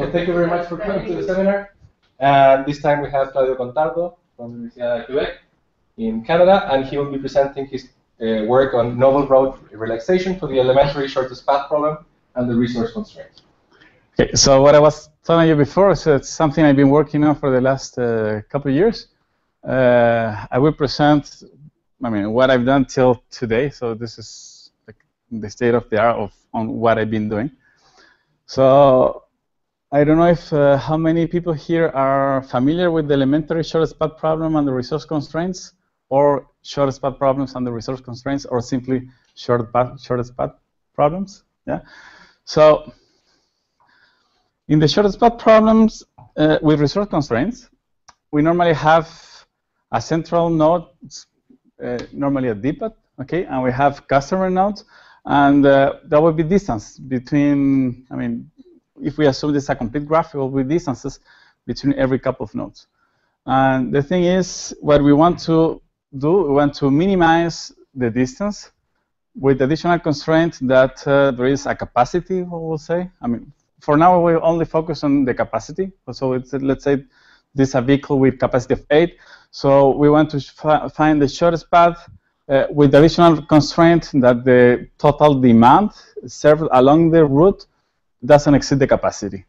Thank you very much for coming to the seminar. This time we have Claudio Contardo from Universidad, Quebec in Canada, and he will be presenting his work on novel road relaxation for the elementary shortest path problem and the resource constraints. Okay, so what I was telling you before, so it's something I've been working on for the last couple of years. I will present, what I've done till today. So this is like the state of the art on what I've been doing. So I don't know if how many people here are familiar with the elementary shortest path problem and the resource constraints, or shortest path problems and the resource constraints, or simply shortest path problems. Yeah. So in the shortest path problems with resource constraints, we normally have a central node, normally a depot, okay, and we have customer nodes, and there will be distance between, if we assume this is a complete graph, there will be distances between every couple of nodes. And the thing is, what we want to do, we want to minimize the distance with the additional constraint that there is a capacity, we will say. For now, we only focus on the capacity. So it's, let's say this is a vehicle with capacity of 8. So we want to find the shortest path with the additional constraint that the total demand served along the route doesn't exceed the capacity.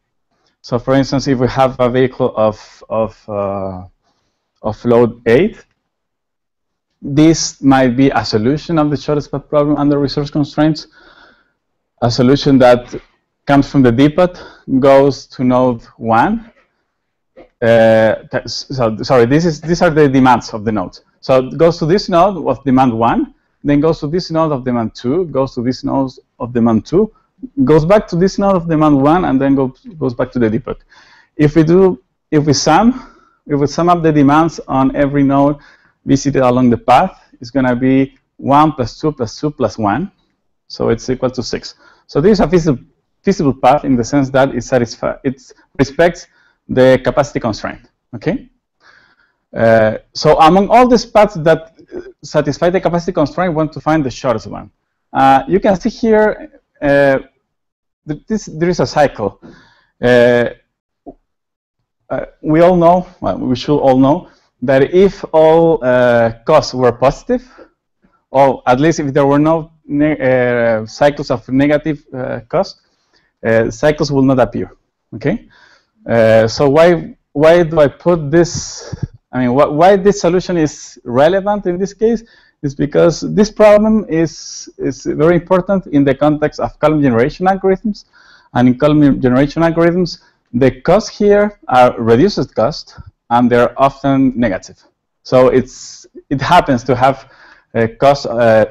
So for instance, if we have a vehicle of load 8, this might be a solution of the shortest path problem under resource constraints, a solution that comes from the depot, goes to node 1. Sorry, these are the demands of the nodes. So it goes to this node of demand 1, then goes to this node of demand 2, goes to this node of demand 2, goes back to this node of demand 1, and then goes back to the depot. If we sum up the demands on every node visited along the path, it's going to be 1 plus 2 plus 2 plus 1, so it's equal to 6. So this is a feasible path in the sense that it respects the capacity constraint. Okay. So among all these paths that satisfy the capacity constraint, we want to find the shortest one. You can see here there is a cycle. We all know, well, we should all know, that if all costs were positive, or at least if there were no cycles of negative cost, cycles will not appear. Okay. So why do I put this? Why this solution is relevant in this case is because this problem is very important in the context of column generation algorithms. And in column generation algorithms, the costs here are reduced cost, and they're often negative. So it happens to have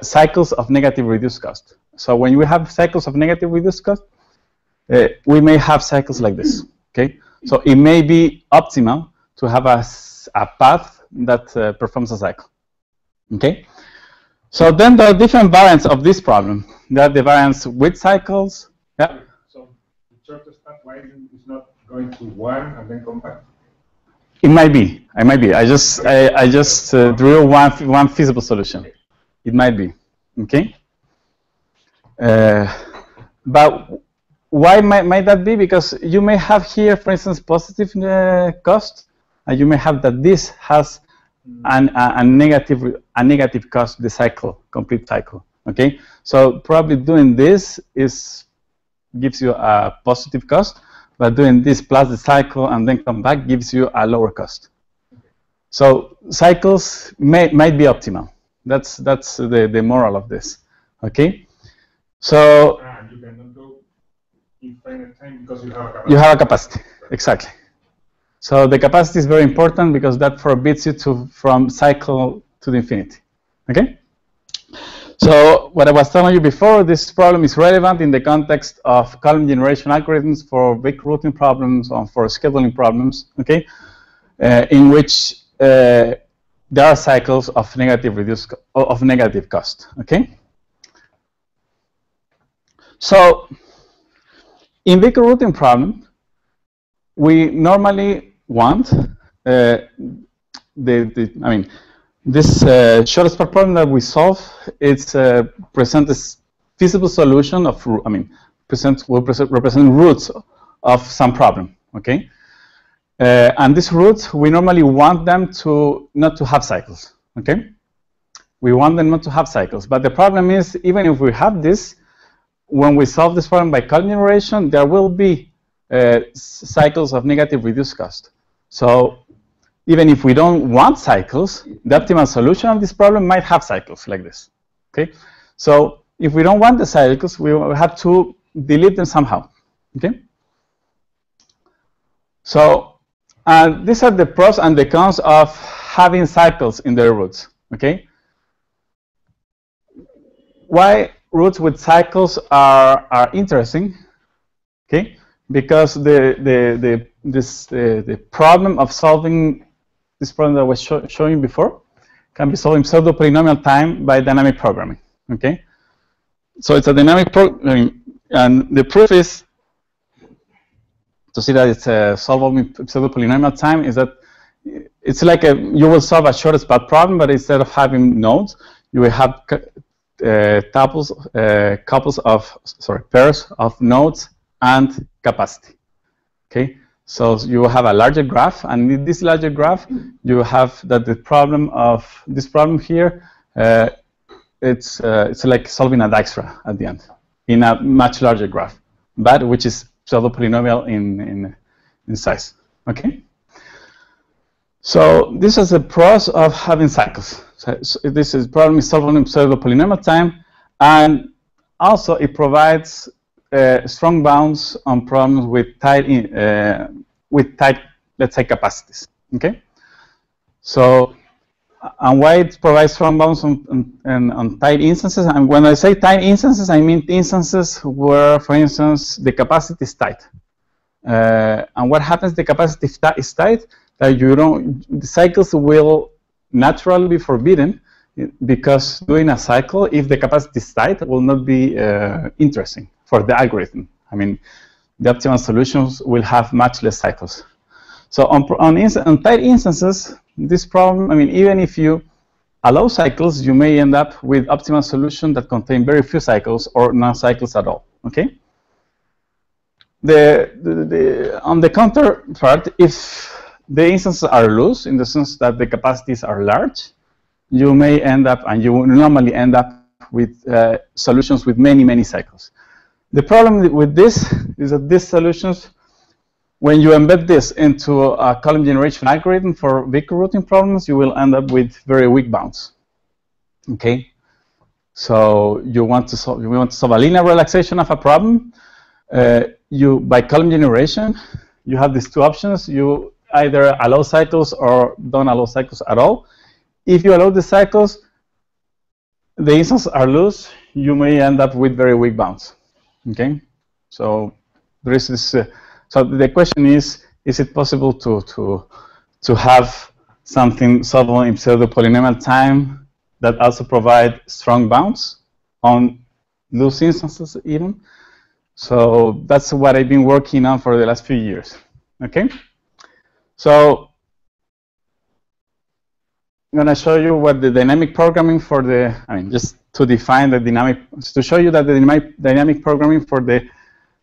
cycles of negative reduced cost. So when we have cycles of negative reduced cost, we may have cycles like this. Okay, so it may be optimal to have a path that performs a cycle. Okay, so then there are different variants of this problem. There are the variants with cycles. Yeah. So the shortest path, why is not going to 1 and then come back? It might be. I just drew one feasible solution. It might be. Okay. But why might that be? Because you may have here, for instance, positive cost, and you may have that this has a negative cost, the cycle, complete cycle. Okay, so probably doing this gives you a positive cost, but doing this plus the cycle and then come back gives you a lower cost. So cycles might be optimal. That's the moral of this. Okay, so you cannot go infinite time because you have a capacity. You have a capacity, exactly. So the capacity is very important because that forbids you from cycle to the infinity. Okay? So what I was telling you before, this problem is relevant in the context of column generation algorithms for big routing problems or for scheduling problems, okay? In which there are cycles of negative cost, okay? So in big routing problem, we normally want this shortest path problem that we solve. It's present a feasible solution of will represent routes of some problem, okay? And these routes, we normally want them not to have cycles, okay? We want them not to have cycles, but the problem is, even if we have this, when we solve this problem by column generation, there will be cycles of negative reduced cost. So even if we don't want cycles, the optimal solution of this problem might have cycles like this, okay? So if we don't want the cycles, we will have to delete them somehow, okay? So these are the pros and the cons of having cycles in their routes, okay? Why routes with cycles are interesting, okay? Because the problem of solving this problem that I was showing before can be solved in pseudo-polynomial time by dynamic programming, okay? So it's a dynamic programming, and the proof is, to see that it's solvable in pseudo-polynomial time, is that it's like you will solve a shortest path problem, but instead of having nodes, you will have pairs of nodes and capacity, okay? So you will have a larger graph, and in this larger graph, you have that the problem of this problem here, it's like solving a Dijkstra at the end in a much larger graph, but which is pseudo-polynomial in size, okay? So this is the pros of having cycles. So this is problem is solved in pseudo-polynomial time, and also it provides strong bounds on problems with tight, let's say, capacities. Okay. So, and why it provides strong bounds on tight instances? And when I say tight instances, I mean instances where, for instance, the capacity is tight. And what happens? The capacity is tight. That the cycles will naturally be forbidden, because doing a cycle, if the capacity is tight, will not be interesting for the algorithm. I mean, the optimal solutions will have much less cycles. So on tight instances, this problem, I mean, even if you allow cycles, you may end up with optimal solutions that contain very few cycles or no cycles at all. Okay. On the counterpart, if the instances are loose, in the sense that the capacities are large, you may end up, and you will normally end up with solutions with many, many cycles. The problem with this is that these solutions, when you embed this into a column generation algorithm for vehicle routing problems, you will end up with very weak bounds. Okay, so you want to solve a linear relaxation of a problem. By column generation, you have these two options. You either allow cycles or don't allow cycles at all. If you allow the cycles, the instances are loose, you may end up with very weak bounds. Okay, so there is this. So the question is it possible to have something solvable in pseudo-polynomial time that also provide strong bounds on loose instances even? So that's what I've been working on for the last few years. Okay, so I'm going to show you what the dynamic programming for the, just to define the dynamic, to show you that the dynamic programming for the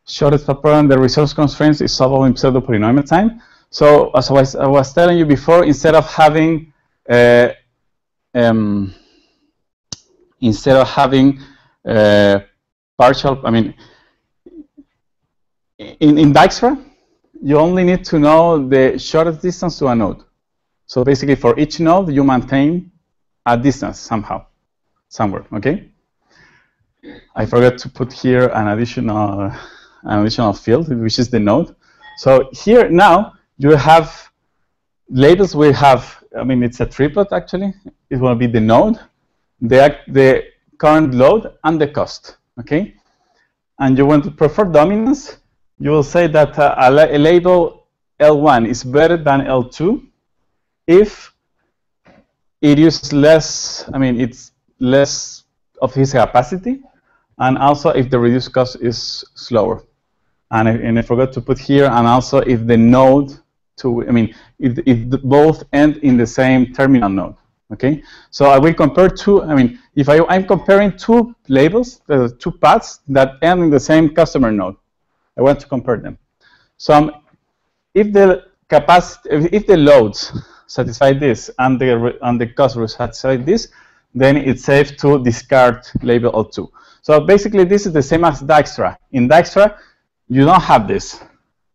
shortest path problem, the resource constraints, is solvable in pseudo-polynomial time. So as I was telling you before, instead of having partial, in Dijkstra, you only need to know the shortest distance to a node. So basically, for each node, you maintain a distance somehow, somewhere. Okay. I forgot to put here an additional field, which is the node. So here now you have labels. We have, it's a triplet actually. It will be the node, the current load, and the cost. Okay. And you want to prefer dominance. You will say that a label L1 is better than L2 if it uses less, it's less of his capacity, and also if the reduced cost is slower. And I forgot to put here, and also if the node if both end in the same terminal node. Okay, so I will compare two. If I'm comparing two labels, two paths that end in the same customer node, I want to compare them. So if the capacity, if the loads satisfy this and the cost will satisfy this, then it's safe to discard label L2. So basically, this is the same as Dijkstra. In Dijkstra, you don't have this.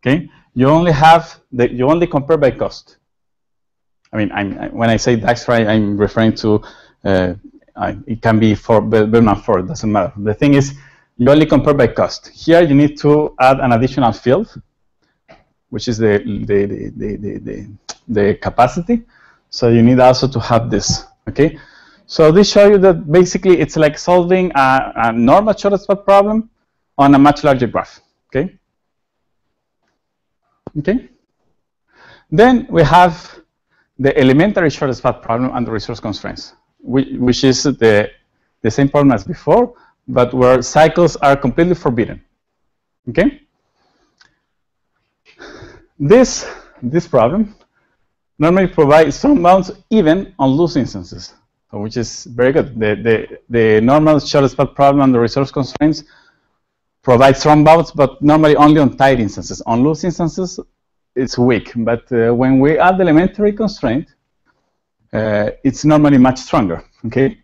Okay, you only have you only compare by cost. I mean, when I say Dijkstra, I'm referring to it can be for Bellman 4. It doesn't matter. The thing is, you only compare by cost. Here, you need to add an additional field, which is the capacity. So you need also to have this. Okay. So this shows you that basically it's like solving a normal short spot problem on a much larger graph. Okay. Okay. Then we have the elementary short spot problem and the resource constraints, which is the same problem as before, but where cycles are completely forbidden. Okay. This problem normally provides some bounds even on loose instances, which is very good. The normal short spot problem and the resource constraints provide strong bounds, but normally only on tight instances. On loose instances, it's weak. But when we add the elementary constraint, it's normally much stronger. Okay.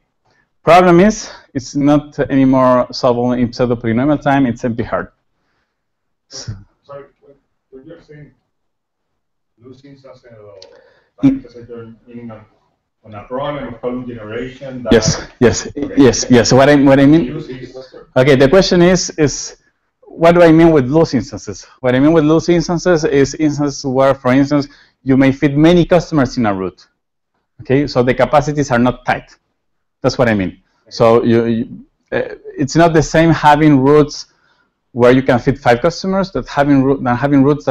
Problem is, it's not anymore solvable in pseudo-polynomial time. It's NP hard. Sorry, when you're saying loose instances or tight instances, you're meaning on a problem of column generation. That Yes. What I mean. Okay, the question is what do I mean with loose instances? What I mean with loose instances is instances where, for instance, you may fit many customers in a route. Okay, so the capacities are not tight. That's what I mean. Okay. So it's not the same having routes where you can fit 5 customers than having routes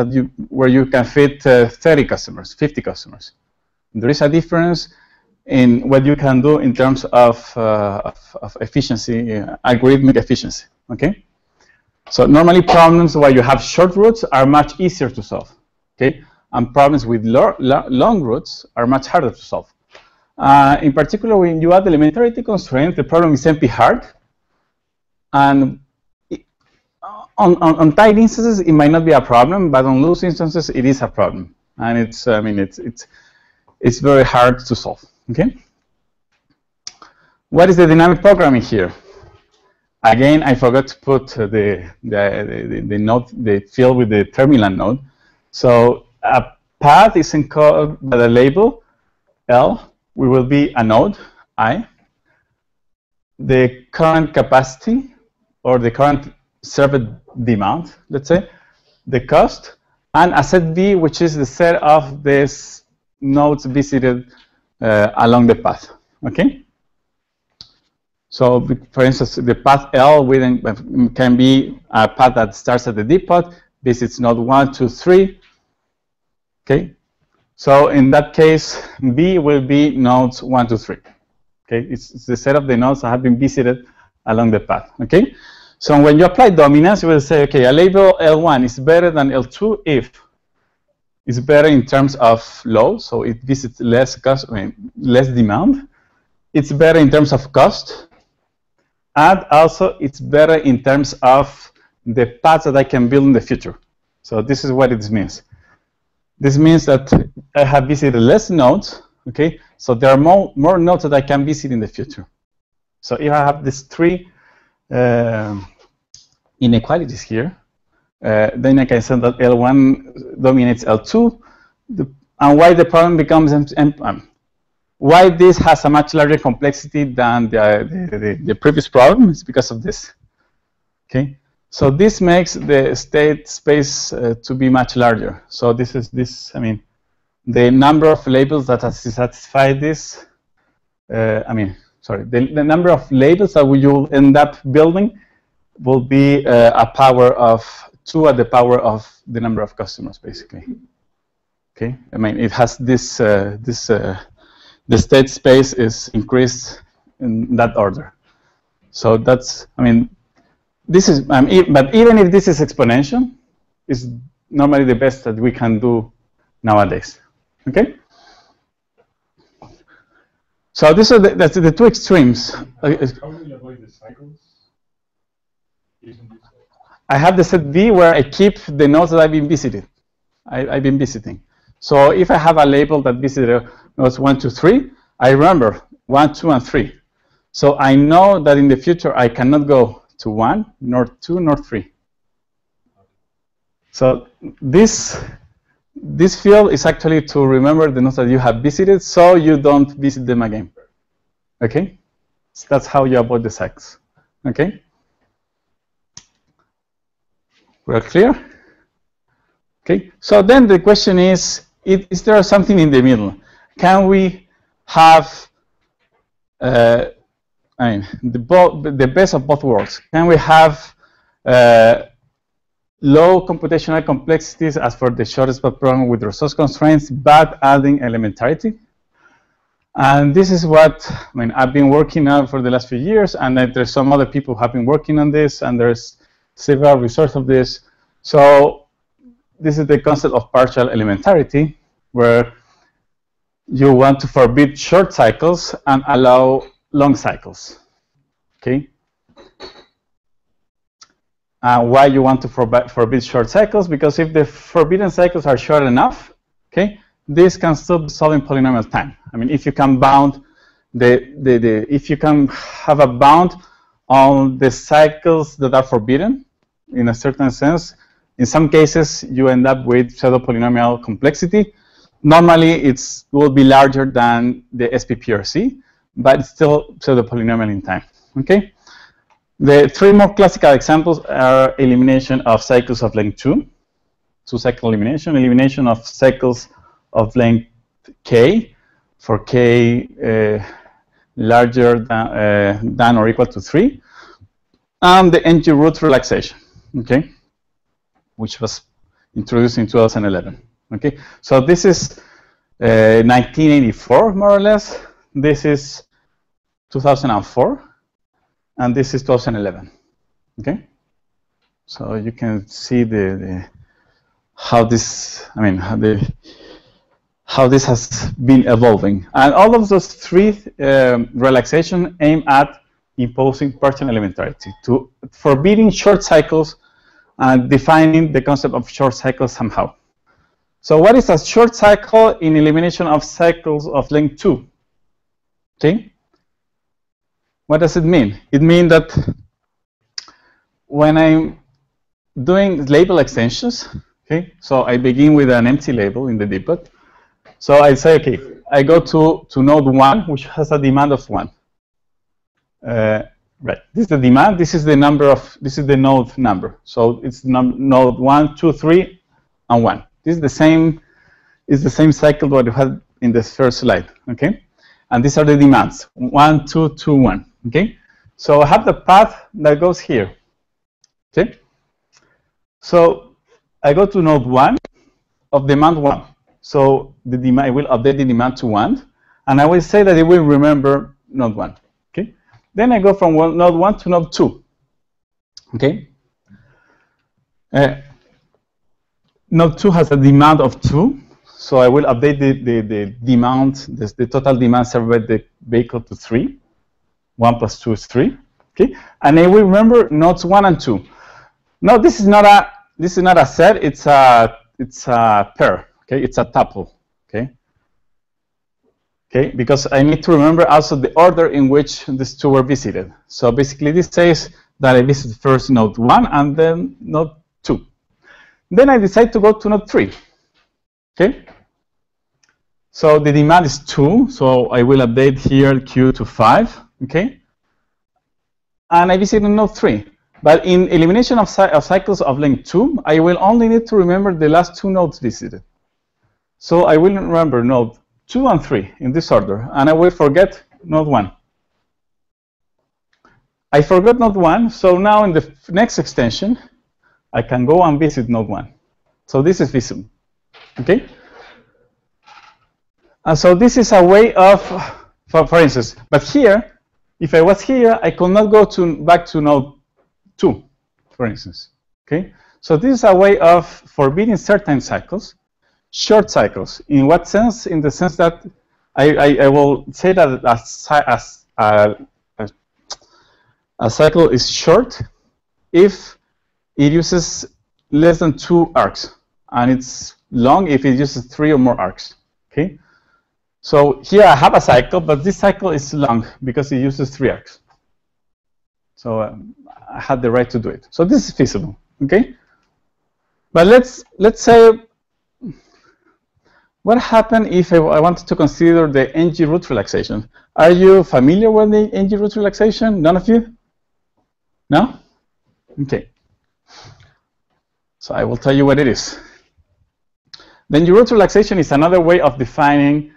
where you can fit 30 customers, 50 customers. There is a difference in what you can do in terms of efficiency, algorithmic efficiency. Okay. So normally problems where you have short routes are much easier to solve. Okay, and problems with long routes are much harder to solve. In particular, when you add elementary constraints, the problem is NP hard, and on tight instances it might not be a problem, but on loose instances it is a problem, and it's very hard to solve. Okay. What is the dynamic programming here? Again, I forgot to put the node, the field with the terminal node. So a path is encoded by the label L. We will be a node I. The current capacity or the current served demand, let's say, the cost, and a set B, which is the set of these nodes visited along the path. Okay. So, for instance, the path L can be a path that starts at the depot, visits node 1, 2, 3. Okay. So, in that case, B will be nodes 1, 2, 3. Okay. It's the set of the nodes that have been visited along the path. Okay. So, when you apply dominance, you will say, okay, a label L1 is better than L2 if it's better in terms of load, so it visits less demand. It's better in terms of cost. And also, it's better in terms of the paths that I can build in the future. So this is what it means. This means that I have visited less nodes, okay? So there are more nodes that I can visit in the future. So if I have these 3 inequalities here, then I can say that L1 dominates L2. And why the problem becomes why this has a much larger complexity than the previous problem is because of this. Okay, so this makes the state space to be much larger. So I mean, the number of labels that satisfy this. The number of labels that you'll end up building will be a power of 2 at the power of the number of customers, basically. Okay, I mean, it has this the state space is increased in that order. So that's, I mean, this is, but even if this is exponential, it's normally the best that we can do nowadays. Okay. So these are that's the 2 extremes. How do you avoid the cycles? I have the set V where I keep the nodes that I've been visited. I've been visiting. So if I have a label that visited nodes 1, 2, 3, I remember 1, 2, and 3. So I know that in the future I cannot go to 1, nor 2, nor 3. So this field is actually to remember the nodes that you have visited, so you don't visit them again. Okay? So that's how you avoid the cycles. Okay? We're clear? Okay. So then the question is there something in the middle? Can we have the best of both worlds? Can we have low computational complexities as for the shortest path problem with resource constraints, but adding elementarity? And this is what I've been working on for the last few years, and there's some other people who have been working on this, and there's several results of this. So this is the concept of partial elementarity, where you want to forbid short cycles and allow long cycles. Okay. Why you want to forbid short cycles? Because if the forbidden cycles are short enough, okay, this can still be solved in polynomial time. I mean, if you can bound if you can have a bound on the cycles that are forbidden, in a certain sense, in some cases you end up with pseudo-polynomial complexity. Normally it will be larger than the SPPRC, but it's still pseudo-polynomial in time. Okay. The three more classical examples are elimination of cycles of length 2-cycle elimination, elimination of cycles of length k, for k larger than or equal to 3, and the NG root relaxation, okay, which was introduced in 2011. Okay, so this is 1984, more or less. This is 2004. And this is 2011, okay? So you can see how this, how this has been evolving. And all of those three relaxations aim at imposing partial elementarity, to forbidding short cycles and defining the concept of short cycles somehow. So what is a short cycle in elimination of cycles of length 2? Okay? What does it mean? It means that when I'm doing label extensions, okay, so I begin with an empty label in the depot. So I say, okay, I go to node 1, which has a demand of 1. Right, this is the demand. This is the number of, this is the node number. So it's node 1, 2, 3, and 1. This is the same cycle that you had in the first slide, okay? And these are the demands, 1, 2, 2, 1. Okay, so I have the path that goes here. Okay, so I go to node 1 of demand 1. So the demand, I will update the demand to 1, and I will say that it will remember node 1. Okay, then I go from node 1 to node 2. Okay, node 2 has a demand of 2, so I will update the demand, the total demand served by the vehicle to 3. 1 plus 2 is 3, okay, and I will remember nodes 1 and 2. Now this is not a set; it's a pair, okay, it's a tuple, okay, because I need to remember also the order in which these two were visited. So basically, this says that I visit first node 1 and then node 2. Then I decide to go to node 3, okay. So the demand is 2, so I will update here Q to 5. Okay, and I visit node 3. But in elimination of cycles of length 2, I will only need to remember the last 2 nodes visited. So I will remember node 2 and 3 in this order, and I will forget node 1. I forgot node 1, so now in the next extension, I can go and visit node 1. So this is visible. Okay? And so this is a way of, for instance, but here, if I was here, I could not go back to node 2, for instance. Okay, so this is a way of forbidding certain cycles, short cycles. In what sense? In the sense that I will say that a cycle is short if it uses less than 2 arcs, and it's long if it uses 3 or more arcs. Okay. So here I have a cycle, but this cycle is long because it uses 3 arcs. So I had the right to do it. So this is feasible. Okay. But let's say, what happened if I wanted to consider the NG root relaxation? Are you familiar with the NG root relaxation? None of you? No? Okay. So I will tell you what it is. The NG root relaxation is another way of defining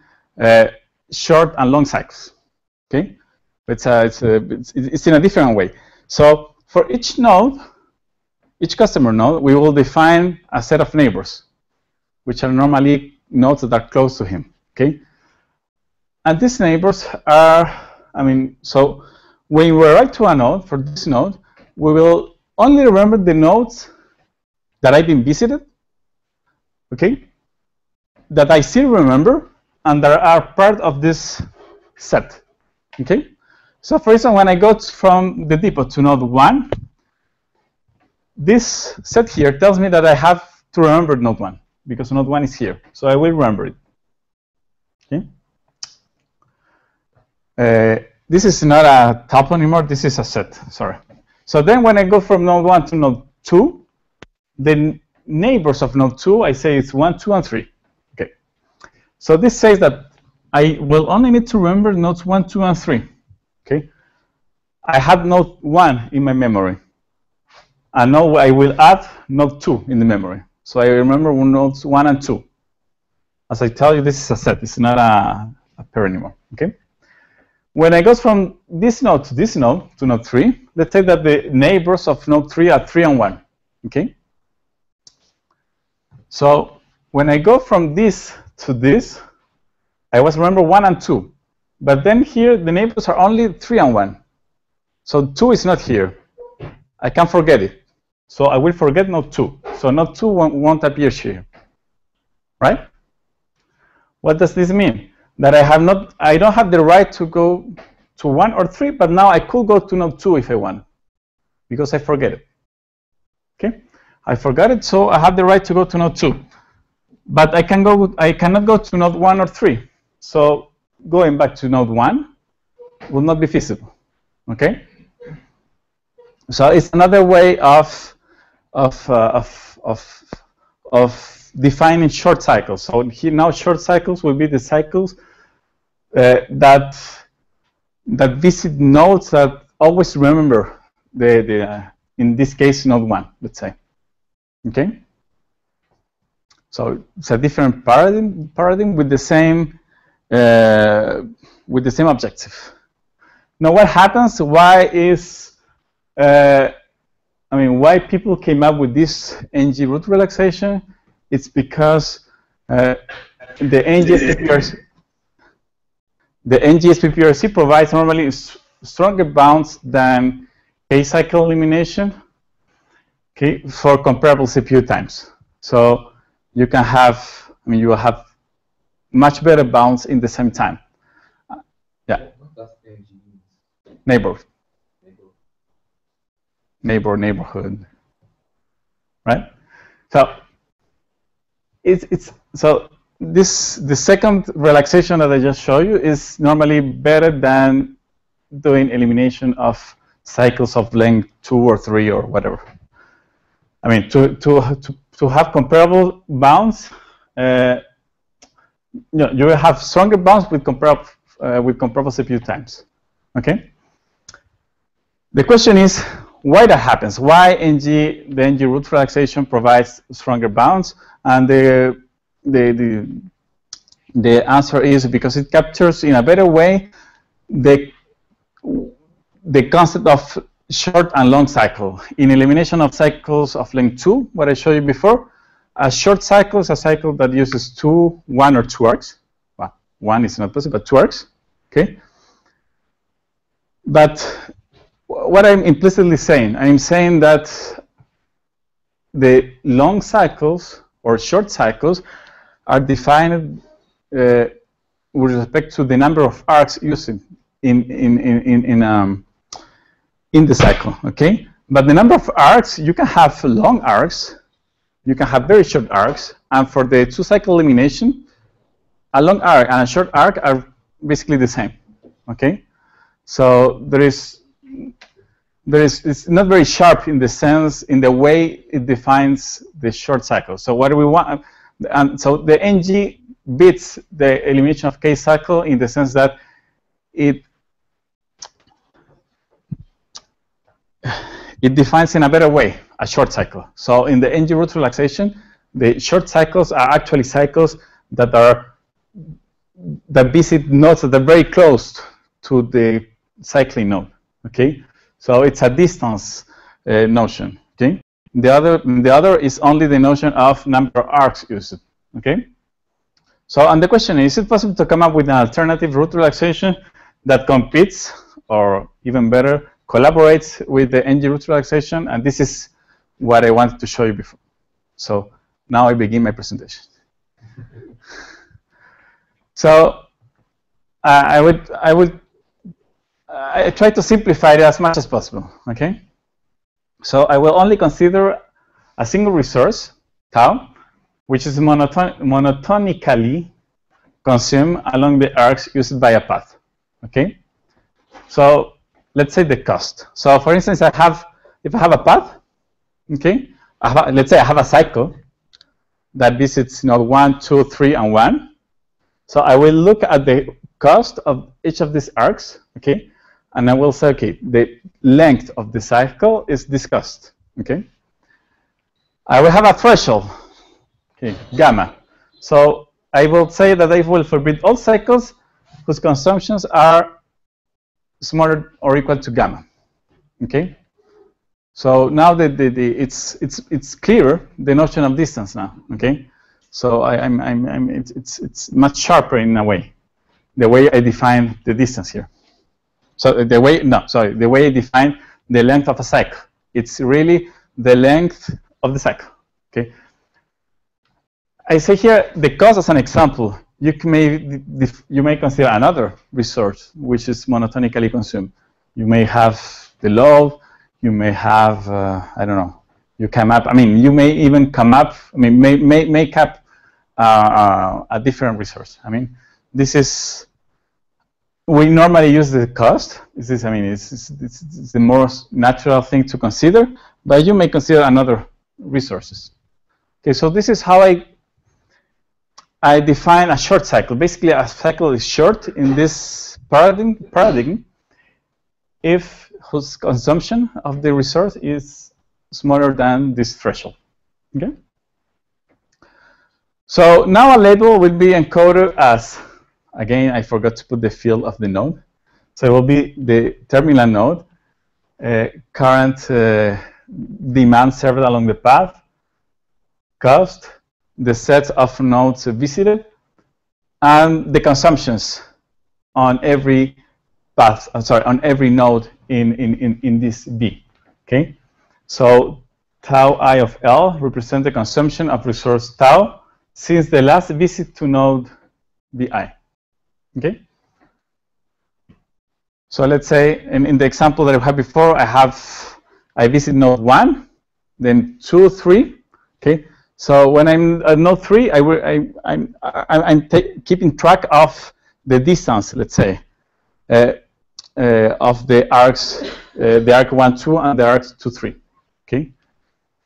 short and long cycles. Okay? It's in a different way. So for each node, each customer node, we will define a set of neighbors, which are normally nodes that are close to him. Okay? And these neighbors are, so when we write to a node, for this node, we will only remember the nodes that I've been visited, okay, that I still remember, and that are part of this set, okay? So for instance, when I go from the depot to node 1, this set here tells me that I have to remember node 1, because node 1 is here, so I will remember it, okay? This is not a tuple anymore, this is a set, sorry. So then when I go from node 1 to node 2, the neighbors of node 2, I say it's 1, 2, and 3. Okay. So this says that I will only need to remember nodes 1, 2, and 3. Okay. I have node 1 in my memory. And now I will add node 2 in the memory. So I remember nodes 1 and 2. As I tell you, this is a set. It's not a pair anymore. Okay. When I go from this node to node 3, let's say that the neighbors of node 3 are 3 and 1. Okay. So when I go from this to this, I always remember 1 and 2. But then here, the neighbors are only 3 and 1. So 2 is not here. I can forget it. So I will forget node 2. So node 2 won't appear here. Right? What does this mean? That I don't have the right to go to 1 or 3, but now I could go to node 2 if I want, because I forget it. Okay? I forgot it, so I have the right to go to node 2. But I cannot go to node 1 or 3. So going back to node 1 will not be feasible. Okay? So it's another way of defining short cycles. So here now short cycles will be the cycles that visit nodes that always remember in this case node 1, let's say. Okay, so it's a different paradigm with the same objective. Now, what happens? Why people came up with this NG root relaxation? It's because the GSPPRC provides normally stronger bounds than K-cycle elimination. Okay, for comparable CPU times. So you can have, you will have much better bounds in the same time. Yeah. What does NG mean? Neighborhood. Right? So the second relaxation that I just showed you is normally better than doing elimination of cycles of length 2 or 3 or whatever. To have comparable bounds, you will have stronger bounds with comparable CPU times. Okay. The question is why that happens. Why the NG root relaxation provides stronger bounds, and the answer is because it captures in a better way the concept of short and long cycle. In elimination of cycles of length 2, what I showed you before, a short cycle is a cycle that uses 1 or 2 arcs. Well, 1 is not possible, but 2 arcs. Okay. But what I'm implicitly saying, I'm saying that the long cycles or short cycles are defined with respect to the number of arcs used in the cycle, okay? But the number of arcs, you can have long arcs, you can have very short arcs, and for the two-cycle elimination, a long arc and a short arc are basically the same. Okay, so it's not very sharp in the sense, in the way it defines the short cycle. So what do we want? And so the NG beats the elimination of K cycle in the sense that it defines in a better way a short cycle. So in the NG root relaxation, the short cycles are actually cycles that visit nodes that are very close to the cycling node. Okay, so it's a distance notion. Okay, the other is only the notion of number of arcs used. Okay, so and the question is it possible to come up with an alternative root relaxation that competes, or even better, collaborates with the NG root relaxation? And this is what I wanted to show you before. So now I begin my presentation. So I try to simplify it as much as possible. Okay. So I will only consider a single resource, tau, which is monotonically consumed along the arcs used by a path. Okay. So let's say the cost. So for instance, if I have a path, okay, let's say I have a cycle that visits node 1, 2, 3, and 1. So I will look at the cost of each of these arcs, okay, and I will say, okay, the length of the cycle is this cost, okay. I will have a threshold, okay, gamma. So I will say that I will forbid all cycles whose consumptions are smaller or equal to gamma, okay. So now it's clearer, the notion of distance now, okay. So it's much sharper in a way, the way I define the distance here. So the way I define the length of a cycle, it's really the length of the cycle. Okay. I say here the cost as an example. You may consider another resource which is monotonically consumed. You may have the load. You may have I don't know. You come up. I mean, you may even come up. I mean, make up a different resource. I mean, this is, we normally use the cost. This is, I mean, it's the most natural thing to consider, but you may consider another resources. Okay, so this is how I define a short cycle. Basically, a cycle is short in this paradigm if whose consumption of the resource is smaller than this threshold. Okay. So now a label will be encoded as, again, I forgot to put the field of the node. So it will be the terminal node, current demand served along the path, cost, the set of nodes visited, and the consumptions on every path, on every node in this B. Okay. So tau I of L represents the consumption of resource tau since the last visit to node BI. Okay. So let's say in the example that I had before, I visit node 1, then 2, 3. Okay. So when I'm at node 3, I'm keeping track of the distance, let's say, of the arcs, the arc 1, 2, and the arc 2, 3. Okay.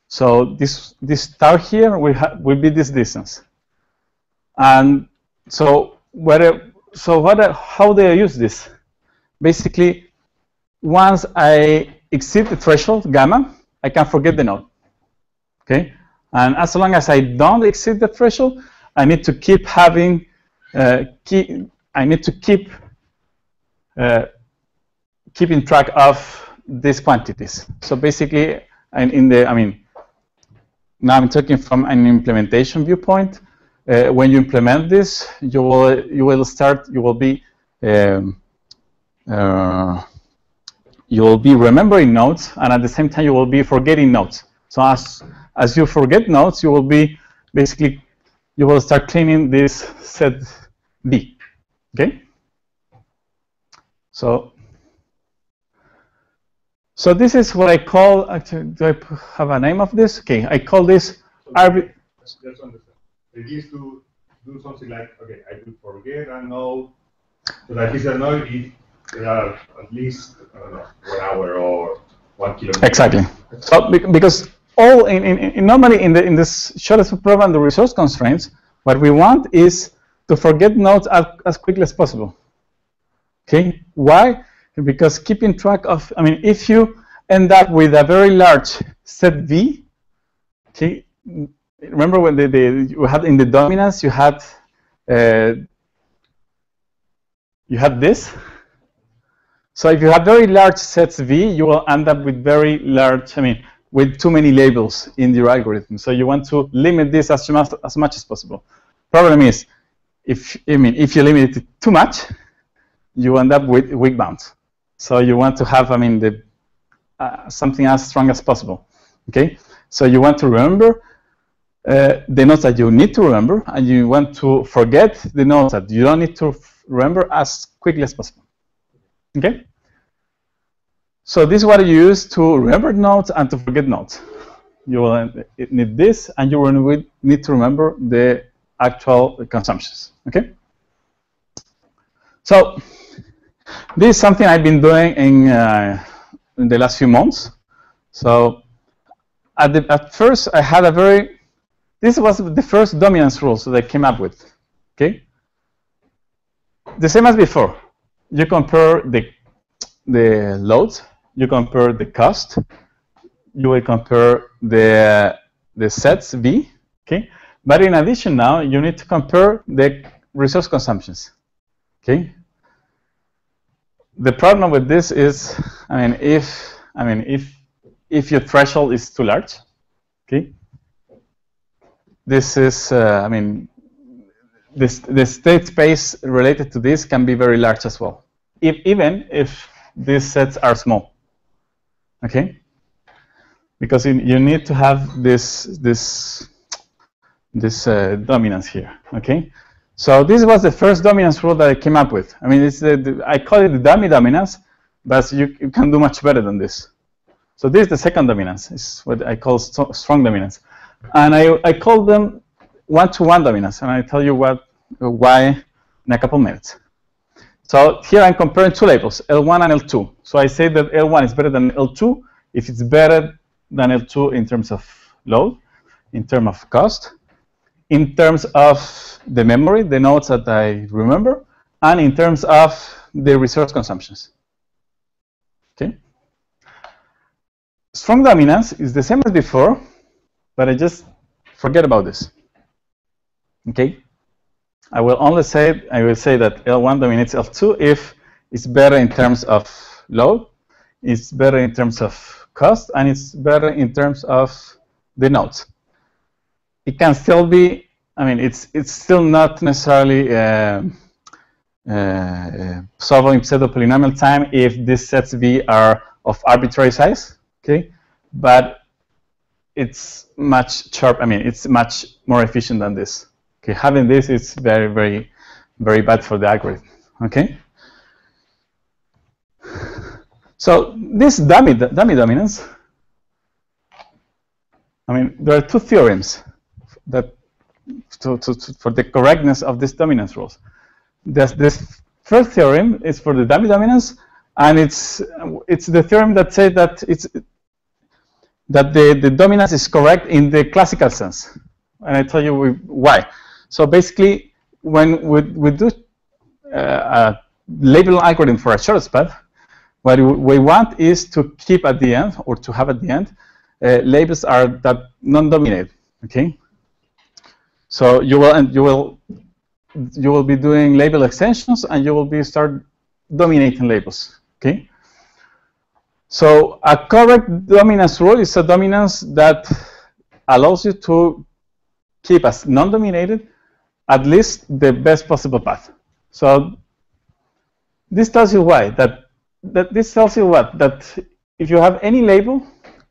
So this tau here will be this distance. And so how do I use this? Basically, once I exceed the threshold gamma, I can forget the node. Okay. And as long as I don't exceed the threshold, I need to keep having keeping track of these quantities. So basically, now I'm talking from an implementation viewpoint. When you implement this, you will be remembering nodes, and at the same time you will be forgetting nodes. So as you forget nodes, you will be basically, you will start cleaning this set B. Okay. So So this is what I call, actually, do I have a name of this? Okay, I call this arbitrary. Let's understand. The idea is to do something like, okay, I will forget a node, so that is a node if there are at least, I don't know, 1 hour or 1 kilometer. Exactly. So because all normally in this shortest program, the resource constraints, what we want is to forget nodes as quickly as possible. Okay, why? Because keeping track of, I mean, if you end up with a very large set V, okay, remember when you had in the dominance, you had this. So if you have very large sets V, you will end up with very large, I mean, with too many labels in your algorithm. So you want to limit this as much as possible. Problem is, if you limit it too much, you end up with weak bounds. So you want to have, I mean, something as strong as possible. Okay. So you want to remember the nodes that you need to remember, and you want to forget the nodes that you don't need to remember as quickly as possible. Okay. So this is what you use to remember nodes and to forget nodes. You will need this, and you will need to remember the actual consumptions. Okay. So this is something I've been doing in the last few months. So at first I had a very, this was the first dominance rules that I came up with. Okay. The same as before. You compare the loads, you compare the cost, you will compare the sets V, okay? But in addition now, you need to compare the resource consumptions, okay? The problem with this is, I mean, if your threshold is too large, okay? This is, I mean, the state space related to this can be very large as well, even if these sets are small, okay? Because you need to have this dominance here, okay? So this was the first dominance rule that I came up with. I mean, it's I call it the dummy dominance, but you can do much better than this. So this is the second dominance. It's what I call strong dominance, and I call them one-to-one dominance, and I tell you why in a couple minutes. So here I'm comparing two labels, L1 and L2. So I say that L1 is better than L2 if it's better than L2 in terms of load, in terms of cost, in terms of the memory, the nodes that I remember, and in terms of the resource consumptions. Okay. Strong dominance is the same as before, but I just forget about this. Okay. I will say that L1 dominates L2 if it's better in terms of load, it's better in terms of cost, and it's better in terms of the nodes. It can still be, I mean, it's still not necessarily solving pseudo-polynomial time if these sets V are of arbitrary size, okay? But it's much sharp, I mean, it's much more efficient than this. Okay, having this is very, very, very bad for the algorithm. Okay. So this dummy dominance. I mean, there are two theorems that for the correctness of this dominance rules. This first theorem is for the dummy dominance, and it's the theorem that says that the dominance is correct in the classical sense, and I tell you why. So basically, when we do a label algorithm for a shortest path, what we want is to keep at the end, or to have at the end, labels are that non-dominated. Okay. So you will be doing label extensions, and you will start dominating labels. Okay. So a correct dominance rule is a dominance that allows you to keep as non-dominated at least the best possible path. So this tells you why. This tells you what? That if you have any label,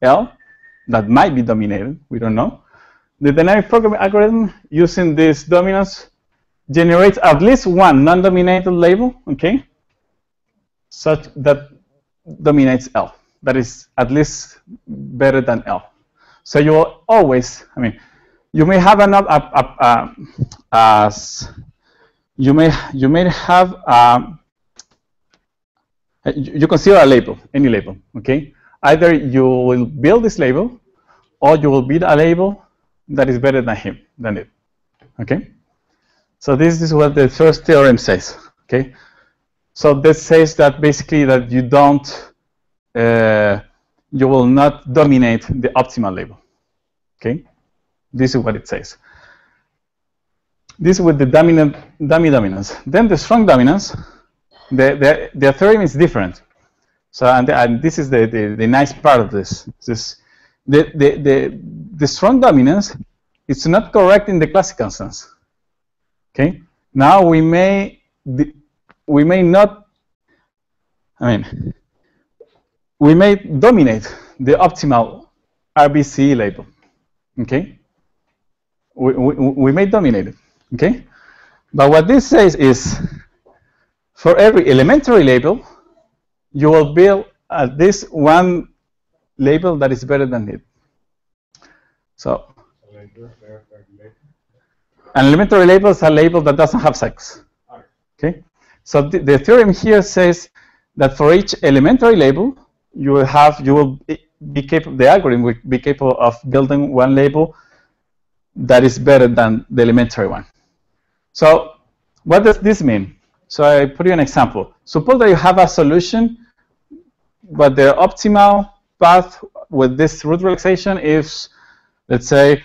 L, that might be dominated, we don't know, the dynamic programming algorithm using this dominance generates at least one non-dominated label, okay, such that dominates L, that is at least better than L. So you will always, I mean, you may have you consider a label, any label, okay? Either you will build this label, or you will build a label that is better than it, okay? So this is what the first theorem says, okay? So this says that basically that you don't, you will not dominate the optimal label, okay? This is what it says. This is with the dummy dominance. Then the strong dominance, the theorem is different. So and this is the nice part of this. The strong dominance, it's not correct in the classical sense. Okay. Now we may not. I mean, we may dominate the optimal RBC label. Okay. We may dominate it. Okay. But what this says is, for every elementary label, you will build at least one label that is better than it. So, an elementary label is a label that doesn't have sex. Okay. So the theorem here says that for each elementary label, the algorithm will be capable of building one label that is better than the elementary one. So what does this mean? So I put you an example. Suppose that you have a solution, but the optimal path with this root relaxation is, let's say,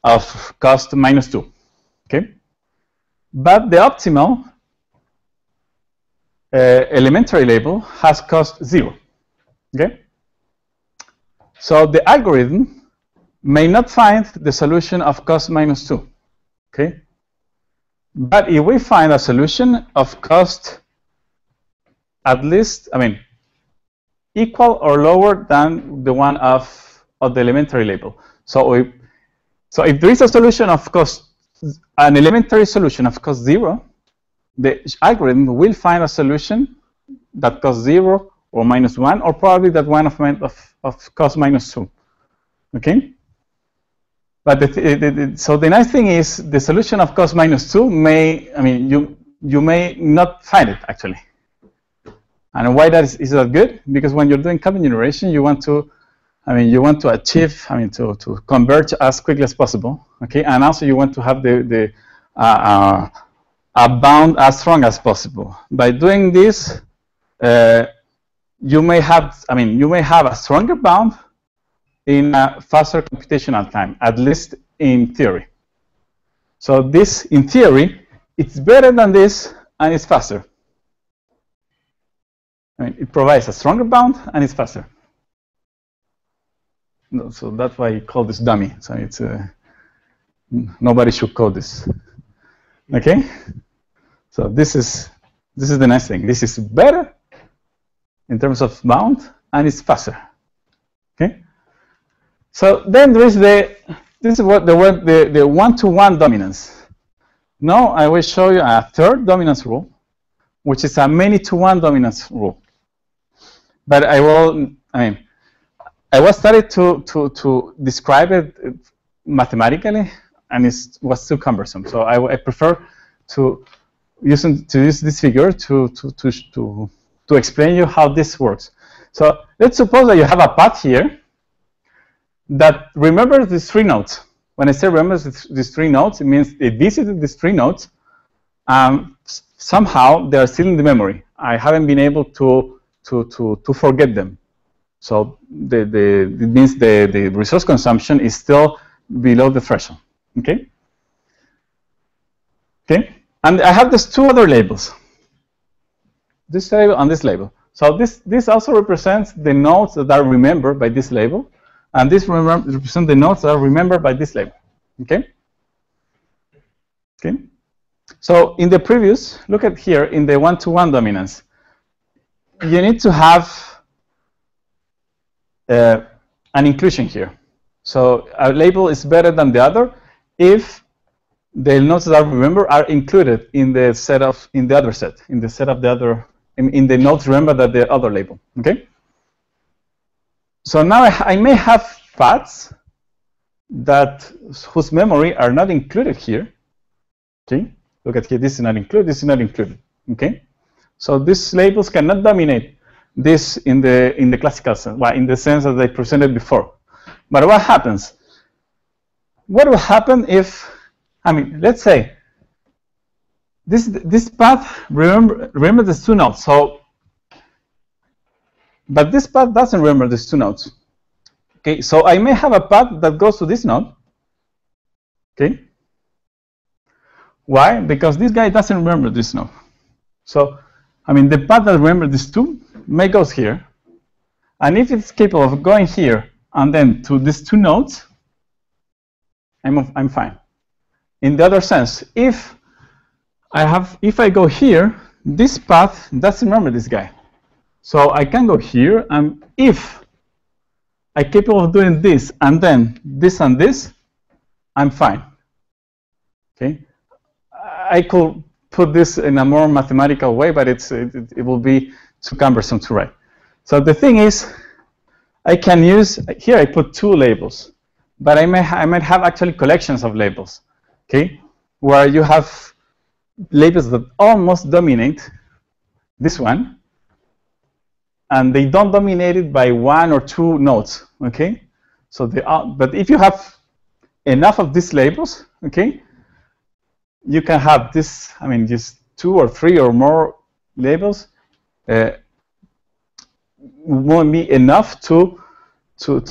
of cost -2. Okay? But the optimal elementary label has cost 0. Okay? So the algorithm may not find the solution of cost -2. Okay? But if we find a solution of cost at least, I mean, equal or lower than the one of the elementary label. So if there is a solution of cost, an elementary solution of cost 0, the algorithm will find a solution that costs 0 or -1, or probably that one of cost -2. Okay? But so the nice thing is the solution of cost -2 may, I mean, you may not find it actually. And why that is that good? Because when you're doing content generation, you want to, I mean, you want to achieve, I mean, to converge as quickly as possible. Okay, and also you want to have a bound as strong as possible. By doing this, you may have, I mean, you may have a stronger bound in a faster computational time, at least in theory. So this, in theory, it's better than this, and it's faster. I mean, it provides a stronger bound, and it's faster. No, so that's why I call this dummy. So it's nobody should code this. Okay. So this is the nice thing. This is better in terms of bound, and it's faster. Okay. So then there is this is what the one-to-one dominance. Now I will show you a third dominance rule, which is a many-to-one dominance rule. But I was started to describe it mathematically, and it was too cumbersome. So I prefer to use this figure to explain you how this works. So let's suppose that you have a path here that remembers these 3 nodes. When I say remembers these 3 nodes, it means it visited these 3 nodes. Somehow they are still in the memory. I haven't been able to forget them. So it means the resource consumption is still below the threshold. Okay. Okay. And I have these 2 other labels. This label and this label. So this also represents the nodes that are remembered by this label. And this represents the nodes that are remembered by this label. Okay? Okay? So in the previous, look at here, in the one-to-one dominance, you need to have an inclusion here. So a label is better than the other if the nodes that are remembered are included in the set of, in the other set, in the set of the other, in the nodes remembered that the other label. Okay? So now I may have paths whose memory are not included here. Okay, look at here. This is not included. This is not included. Okay, so these labels cannot dominate this in the classical sense, well, in the sense that I presented before. But what happens? What will happen if, I mean, let's say this path, remember these two nodes. So, but this path doesn't remember these two nodes. Okay, so I may have a path that goes to this node. Okay. Why? Because this guy doesn't remember this node. So, I mean, the path that remembers these two may go here. And if it's capable of going here and then to these two nodes, I'm fine. In the other sense, if I go here, this path doesn't remember this guy. So I can go here, and if I'm capable of doing this and then this and this, I'm fine. Okay, I could put this in a more mathematical way, but it will be too cumbersome to write. So the thing is, I can use here. I put two labels, but I might have actually collections of labels. Okay, where you have labels that almost dominate this one, and they don't dominate it by one or two nodes. Okay, so but if you have enough of these labels, okay, you can have this. I mean, just 2 or 3 or more labels won't be enough to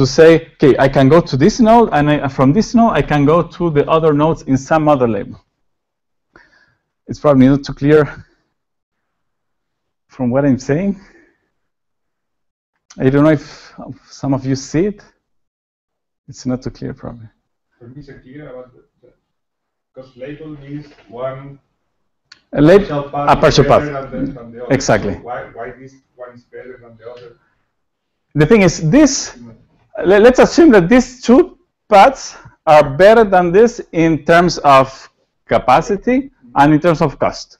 say, okay, I can go to this node, and from this node I can go to the other nodes in some other label. It's probably not too clear from what I'm saying. I don't know if some of you see it. It's not too clear, probably. For me, it's clear about because label means one a partial path. Than the other. Exactly. So why this one is better than the other? The thing is, let's assume that these two paths are better than this in terms of capacity and in terms of cost.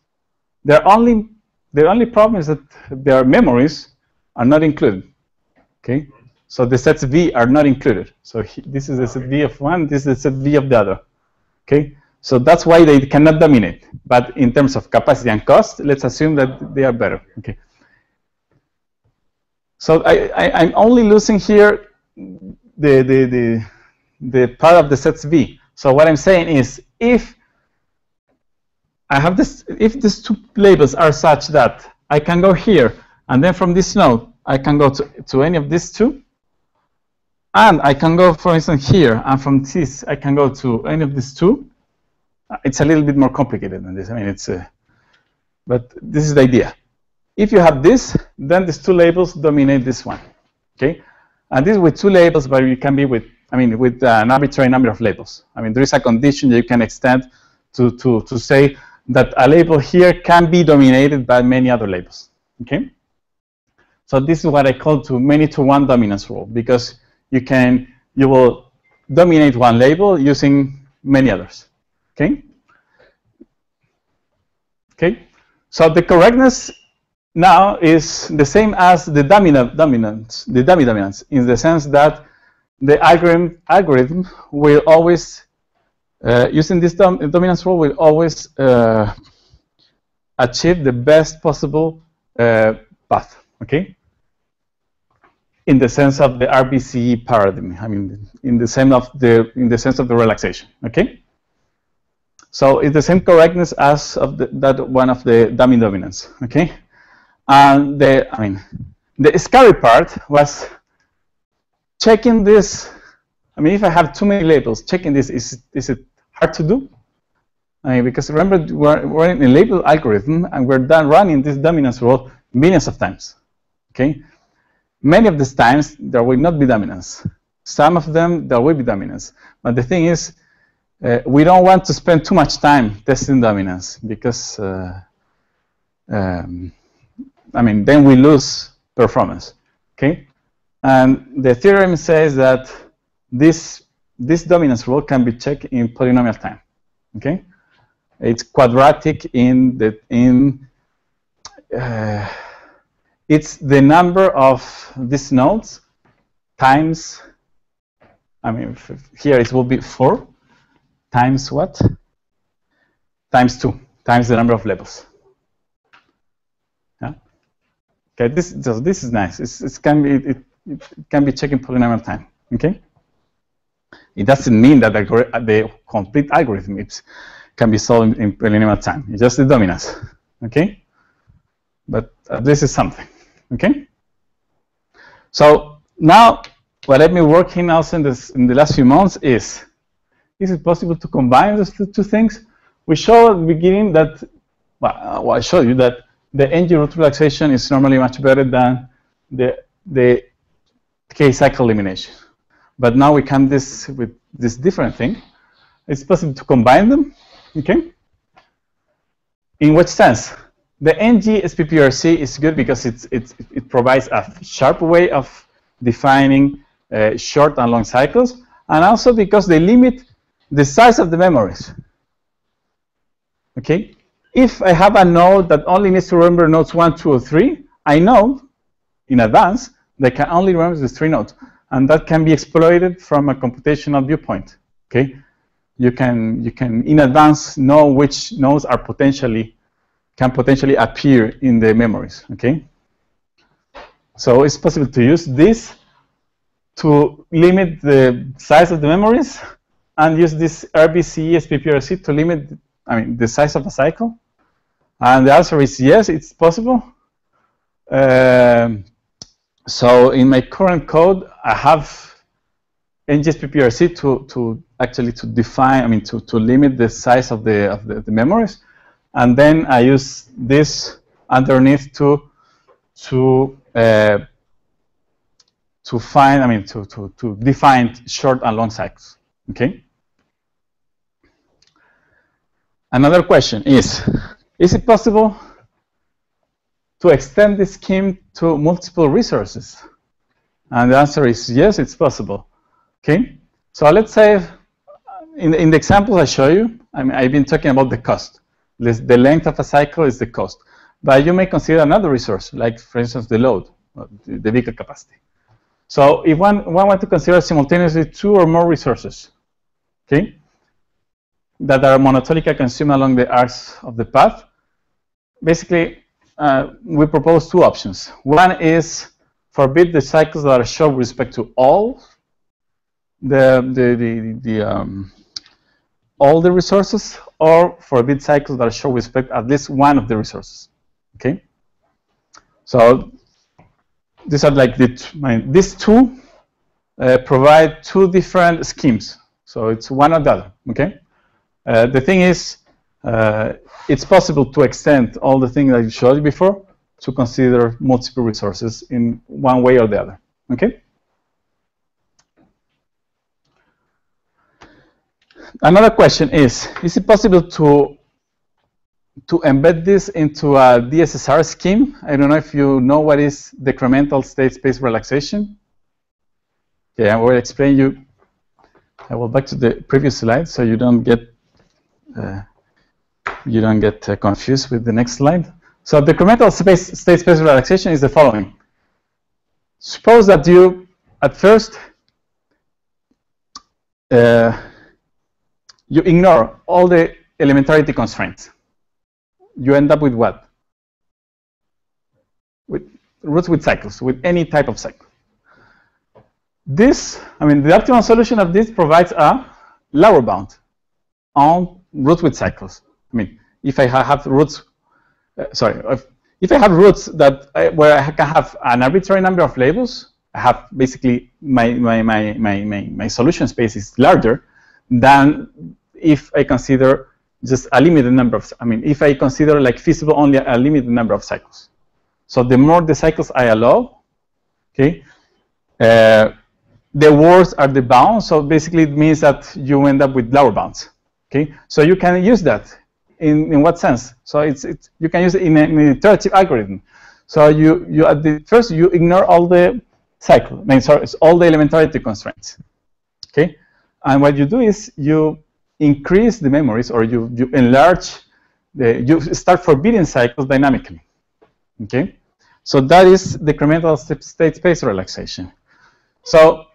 The only problem is that their memories are not included. Okay, so the sets V are not included. So this is the set V of one, this is the set V of the other. Okay, so that's why they cannot dominate. But in terms of capacity and cost, let's assume that they are better. Okay. So I'm only losing here the part of the sets V. So what I'm saying is, if I have this, if these two labels are such that I can go here, and then from this node I can go to any of these two, and I can go, for instance, here, and from this I can go to any of these two. It's a little bit more complicated than this. I mean, but this is the idea. If you have this, then these two labels dominate this one. Okay, and this with two labels, but it can be with, I mean, with an arbitrary number of labels. I mean, there is a condition that you can extend to say that a label here can be dominated by many other labels. Okay, so this is what I call many-to-one dominance rule, because you will dominate one label using many others. Okay. Okay. So the correctness now is the same as the dummy dominance in the sense that the algorithm will always using this dominance rule will always achieve the best possible path. Okay. In the sense of the RBCE paradigm. I mean, in the sense of the relaxation. Okay. So it's the same correctness as of that one of the dummy dominance. Okay. And the scary part was checking this. I mean, if I have too many labels, checking this, is it hard to do? I mean, because remember, we're in a label algorithm, and we're done running this dominance rule millions of times. Okay. Many of these times, there will not be dominance. Some of them, there will be dominance. But the thing is, we don't want to spend too much time testing dominance, because, I mean, then we lose performance. Okay? And the theorem says that this dominance rule can be checked in polynomial time. Okay? It's quadratic it's the number of these nodes times, I mean, here it will be 4 times what? Times 2, times the number of levels. Yeah. Okay, this is nice. It can be checking polynomial time. Okay. It doesn't mean that the complete algorithm can be solved in polynomial time. It's just the dominance. Okay. But this is something. Okay. So now, what I've been working also in the last few months is it possible to combine those two things? We showed at the beginning that, well, I showed you that the NG root relaxation is normally much better than the K-cycle elimination. But now we come with this different thing. It's possible to combine them, okay? In which sense? The GSPPRC is good because it provides a sharp way of defining short and long cycles, and also because they limit the size of the memories. Okay? If I have a node that only needs to remember nodes 1, 2, or 3, I know in advance that I can only remember the 3 nodes, and that can be exploited from a computational viewpoint. Okay? You can in advance know which nodes are can potentially appear in the memories. Okay? So it's possible to use this to limit the size of the memories, and use this GSPPRC to limit, the size of a cycle. And the answer is yes, it's possible. So in my current code, I have GSPPRC to actually define, to limit the size of the memories, and then I use this underneath to define short and long cycles. Okay. Another question is it possible to extend this scheme to multiple resources? And the answer is yes, it's possible. Okay. So let's say in the examples I show you, I've been talking about the cost. The length of a cycle is the cost. But you may consider another resource, like, for instance, the load, the vehicle capacity. So if one wants to consider simultaneously 2 or more resources, okay, that are monotonically consumed along the arcs of the path, basically, we propose 2 options. One is forbid the cycles that are short with respect to all all the resources, or forbid cycles that are short with respect to at least one of the resources. Okay. So these are like these 2 provide 2 different schemes. So it's one or the other. Okay. The thing is, it's possible to extend all the things that you showed you before to consider multiple resources in one way or the other. Okay. Another question is it possible to embed this into a DSSR scheme? I don't know if you know what is decremental state space relaxation. Okay, I will explain you. I will back to the previous slide so you don't get confused with the next slide. So decremental state space relaxation is the following. Suppose that you at first you ignore all the elementarity constraints. You end up with what? With roots with cycles, with any type of cycle. This, the optimal solution of this provides a lower bound on roots with cycles. If I have roots, if I have roots where I can have an arbitrary number of labels, I have basically my solution space is larger than if I consider just a limited number of, if I consider like feasible only a limited number of cycles. So the more the cycles I allow, okay, the worse are the bounds. So basically it means that you end up with lower bounds. Okay, so you can use that in what sense? So you can use it in an iterative algorithm. So you at the first you ignore all the cycle, it's all the elementarity constraints. Okay, and what you do is you increase the memories, or you enlarge you start forbidding cycles dynamically. Okay, so that is decremental state space relaxation. So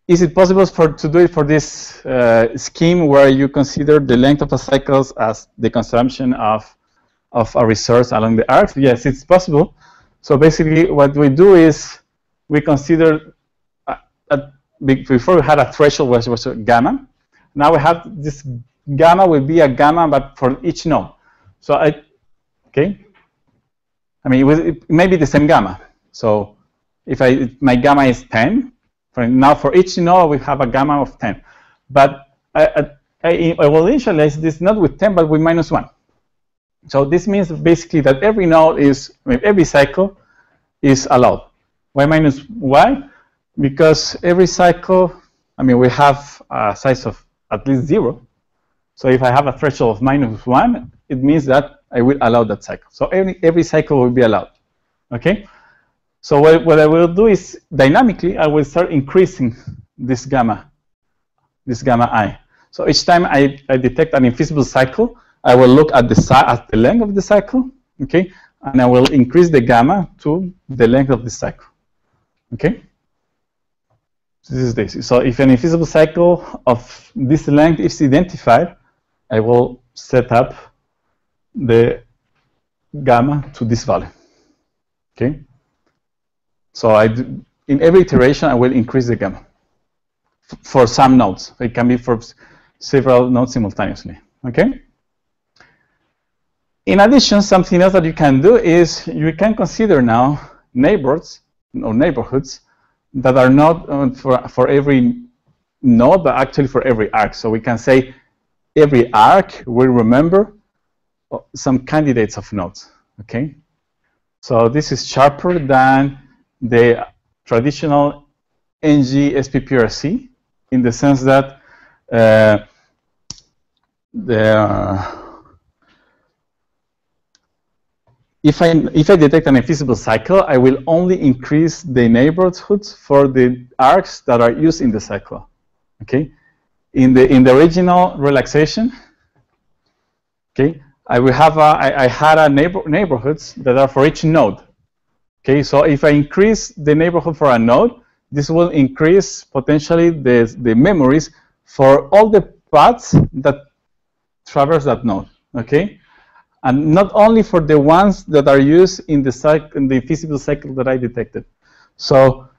is it possible to do it for this scheme where you consider the length of a cycle as the consumption of a resource along the arc? Yes, it's possible. So basically what we do is we consider, before we had a threshold which was a gamma. Now we have this gamma will be a gamma, but for each node. So okay. I mean, it may be the same gamma. So if my gamma is 10, now for each node we have a gamma of 10. But I will initialize this not with 10, but with -1. So this means basically that every node is, every cycle is allowed. Why -y? Because every cycle, I mean, we have a size of at least 0. So if I have a threshold of -1, it means that I will allow that cycle. So every cycle will be allowed. Okay? So what I will do is, dynamically, I will start increasing this gamma I. So each time I detect an invisible cycle, I will look at the length of the cycle, okay? And I will increase the gamma to the length of the cycle, okay? This is this. So if an invisible cycle of this length is identified, I will set up the gamma to this value, okay? So in every iteration, I will increase the gamma for some nodes. It can be for several nodes simultaneously, okay? In addition, something else that you can do is you can consider now neighbors or neighborhoods that are not for every node, but actually for every arc. So we can say every arc will remember some candidates of nodes, okay? So this is sharper than the traditional GSPPRC in the sense that if I detect an invisible cycle, I will only increase the neighborhoods for the arcs that are used in the cycle. Okay, in the original relaxation, okay, I will have I had a neighborhoods that are for each node. Okay, so if I increase the neighborhood for a node, this will increase potentially the memories for all the paths that traverse that node. Okay. And not only for the ones that are used in the invisible cycle that I detected. So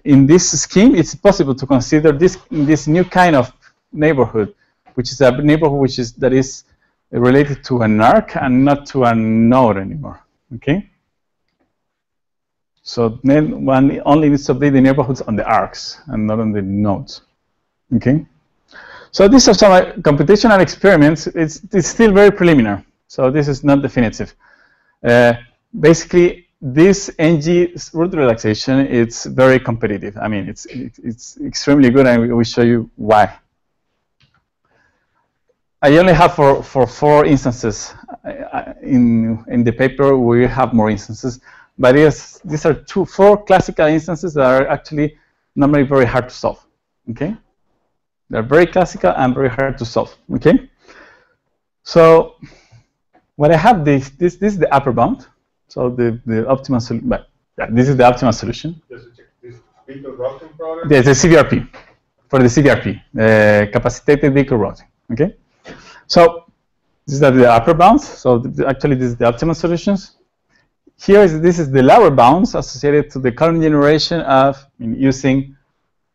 in this scheme, it's possible to consider this new kind of neighborhood, which is a neighborhood that is related to an arc and not to a node anymore. Okay. So then one only needs to update the neighborhoods on the arcs and not on the nodes. Okay. So these are some computational experiments. It's still very preliminary. So this is not definitive. Basically, this NG root relaxation, it's very competitive. I mean, it's extremely good, and we will show you why. I only have for 4 instances. In the paper, we have more instances, but these are 4 classical instances that are actually normally very hard to solve. Okay, they're very classical and very hard to solve. Okay, so what I have this is the upper bound. So the optimal solution. Yeah, this is the optimal solution. This vehicle routing product? There's a CVRP for the CVRP, capacitated vehicle routing. Okay. So these are the upper bounds. So actually, this is the optimal solutions. This is the lower bounds associated to the current generation of using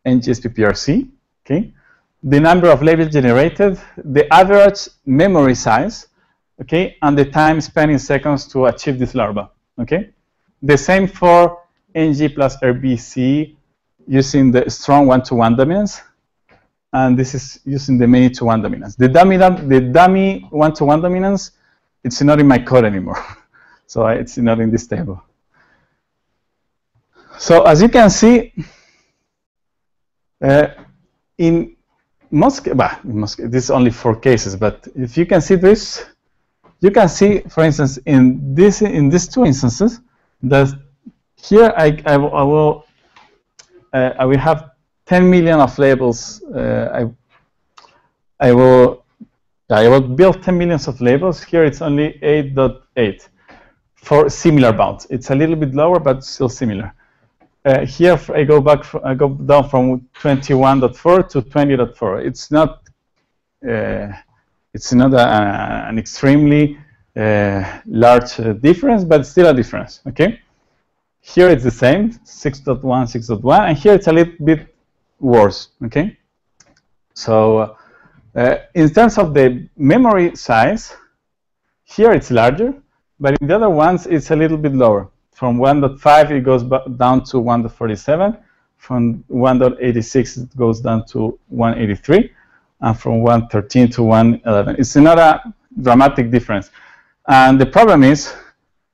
GSPPRC. Okay. The number of labels generated, the average memory size. Okay, and the time spent in seconds to achieve this lower bound. Okay, the same for NG plus RBC using the strong 1-to-1 dominance, and this is using the many-to-1 dominance. The dummy 1-to-1 dominance, it's not in my code anymore, so it's not in this table. So as you can see, in most this is only 4 cases, but if you can see this. You can see, for instance, in these 2 instances, that here I will have 10 million of labels. I will build 10 millions of labels. Here it's only 8.8 for similar bounds. It's a little bit lower, but still similar. here I go down from 21.4 to 20.4. It's not an extremely large difference, but still a difference. Okay. Here it's the same, 6.1, 6.1, and here it's a little bit worse. Okay. So in terms of the memory size, here it's larger, but in the other ones it's a little bit lower. From 1.5 it goes down to 1.47. From 1.86 it goes down to 183, and from 113 to 111. It's not a dramatic difference. And the problem is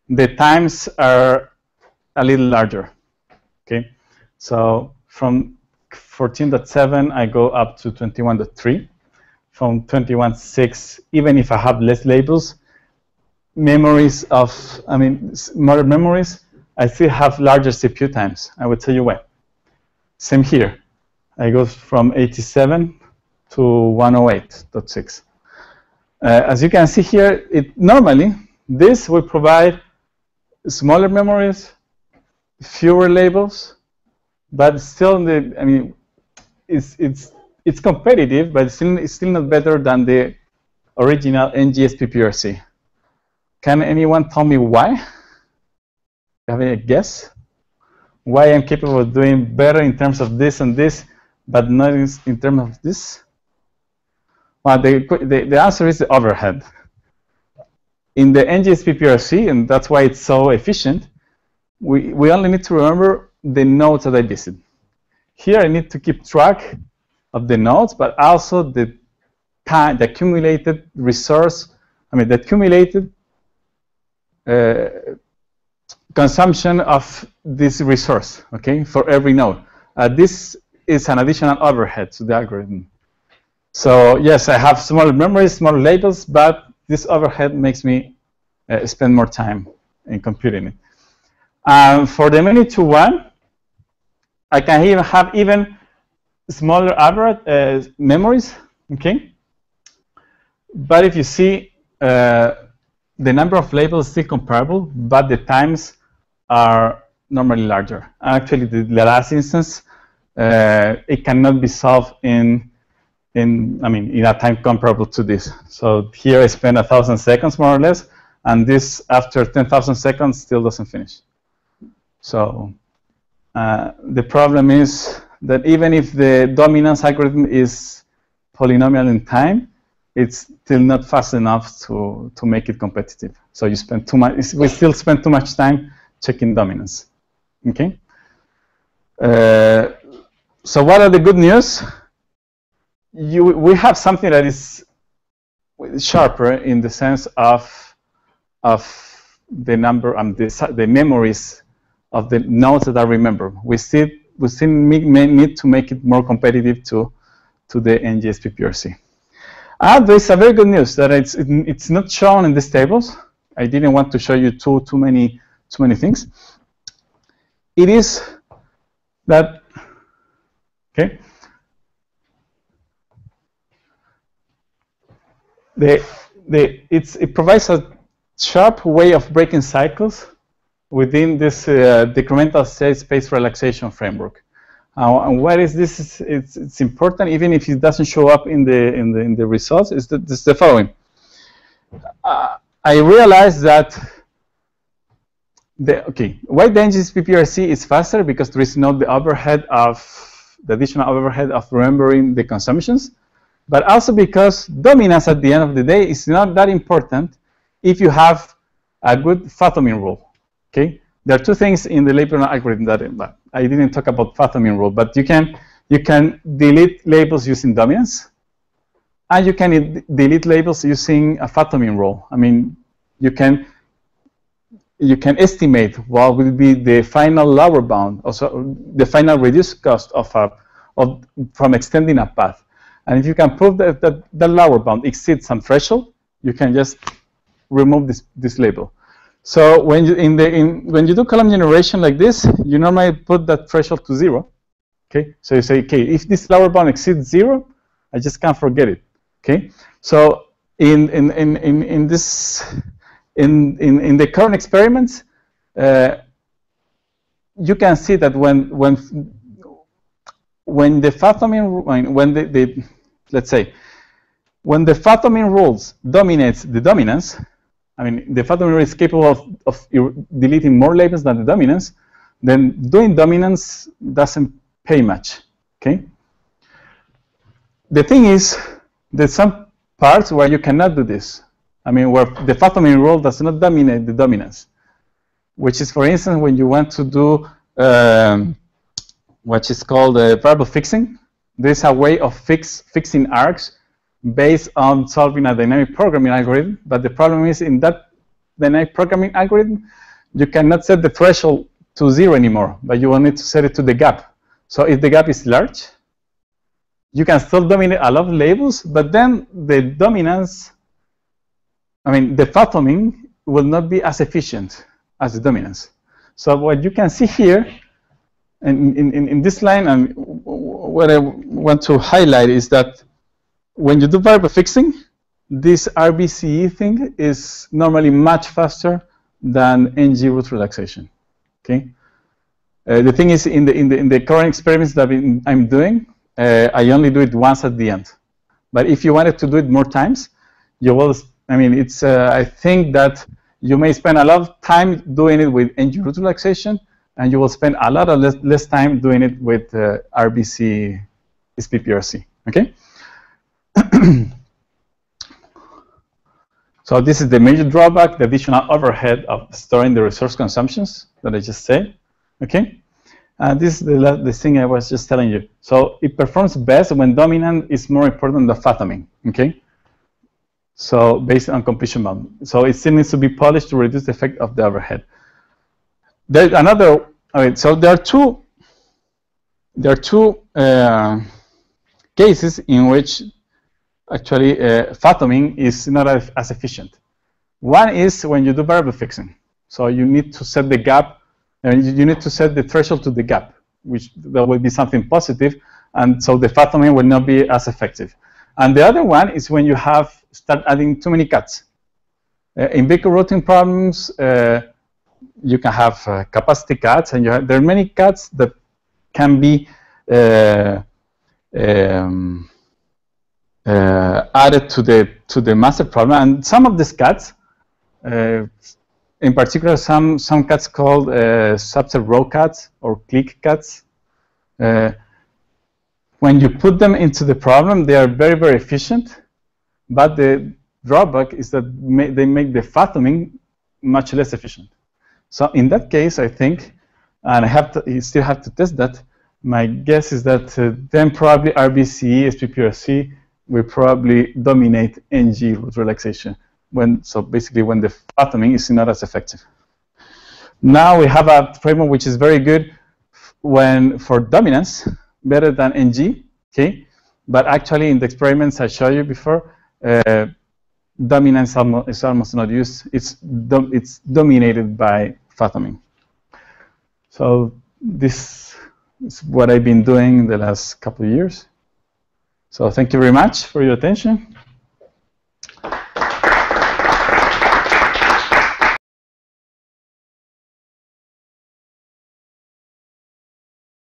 the times are a little larger. Okay, so from 14.7 I go up to 21.3. From 21.6, even if I have less labels, memories of, smaller memories, I still have larger CPU times. I will tell you why. Same here. I go from 87 to 108.6. As you can see here, normally this will provide smaller memories, fewer labels, but still, it's competitive, but it's still not better than the original GSPPRC. Can anyone tell me why? Have a guess? Why I'm capable of doing better in terms of this and this, but not in terms of this? Well, the answer is the overhead. In the GSPPRC, and that's why it's so efficient, we only need to remember the nodes that I visit. Here I need to keep track of the nodes, but also the time, the accumulated resource, the accumulated consumption of this resource, okay, for every node. This is an additional overhead to the algorithm. So yes, I have smaller memories, smaller labels, but this overhead makes me spend more time in computing it. For the Manytoone, I can even have smaller average memories, okay? But if you see, the number of labels is still comparable, but the times are normally larger. Actually, the last instance, it cannot be solved in a time comparable to this. So here I spend 1,000 seconds more or less, and this after 10,000 seconds still doesn't finish. So the problem is that even if the dominance algorithm is polynomial in time, it's still not fast enough to make it competitive. So you spend too much. We still spend too much time checking dominance. Okay. So what are the good news? We have something that is sharper in the sense of the number and the memories of the nodes that I remember. We still need to make it more competitive to the GSPPRC. There's a very good news that it's not shown in these tables. I didn't want to show you too many things. It is that okay. It provides a sharp way of breaking cycles within this decremental state space relaxation framework. And why is this? It's important, even if it doesn't show up in the results. Is that this is the following? I realized that why the GSPPRC is faster, because there is not the additional overhead of remembering the consumptions, but also because dominance at the end of the day is not that important if you have a good fathoming rule. Okay, there are two things in the label algorithm that I didn't talk about fathoming rule, but you can delete labels using dominance, and you can delete labels using a fathoming rule. You can estimate what will be the final lower bound, also the final reduced cost from extending a path. And if you can prove that the lower bound exceeds some threshold, you can just remove this label. So when you do column generation like this, you normally put that threshold to 0. Okay, so you say, okay, if this lower bound exceeds 0, I just can't forget it. Okay, so in the current experiments, you can see that when the fathoming, let's say, when the fathoming rules dominates the dominance, I mean, the fathoming rule is capable of deleting more labels than the dominance, then doing dominance doesn't pay much, okay? The thing is, there's some parts where you cannot do this. I mean, where the fathoming rule does not dominate the dominance, which is, for instance, when you want to do what is called variable fixing. There's a way of fixing arcs based on solving a dynamic programming algorithm, but the problem is in that dynamic programming algorithm, you cannot set the threshold to 0 anymore, but you will need to set it to the gap. So if the gap is large, you can still dominate a lot of labels, but then the dominance, I mean, the fathoming will not be as efficient as the dominance. So what you can see here, in this line, and what I want to highlight is that when you do variable fixing, this RBCE thing is normally much faster than NG root relaxation. Okay. The thing is, in the current experiments that I'm doing, I only do it once at the end. But if you wanted to do it more times, you will. I mean, it's. I think that you may spend a lot of time doing it with NG root relaxation, and you will spend a lot of less time doing it with RBC GSPPRC. Okay. So this is the major drawback, the additional overhead of storing the resource consumptions that I just said. Okay. This is the thing I was just telling you. So it performs best when dominant is more important than fathoming. Okay. So based on completion bound. So it still needs to be polished to reduce the effect of the overhead. There's another. All right. So there are two cases in which actually fathoming is not as efficient. One is when you do variable fixing. So you need to set the gap, and you need to set the threshold to the gap, which that will be something positive, and so the fathoming will not be as effective. And the other one is when you start adding too many cuts. In big routing problems, you can have capacity cuts, and there are many cuts that can be added to the master problem, and some of these cuts, in particular, some cuts called subset row cuts or click cuts. When you put them into the problem, they are very, very efficient, but the drawback is that they make the fathoming much less efficient. So in that case, I think, and you still have to test that. My guess is that then probably RBC, SPPRC will probably dominate NG root relaxation. So basically when the fathoming is not as effective. Now we have a framework which is very good for dominance, better than NG, okay? But actually in the experiments I showed you before, dominance is almost not used. It's dominated by fathoming. So this is what I've been doing the last couple of years. So thank you very much for your attention.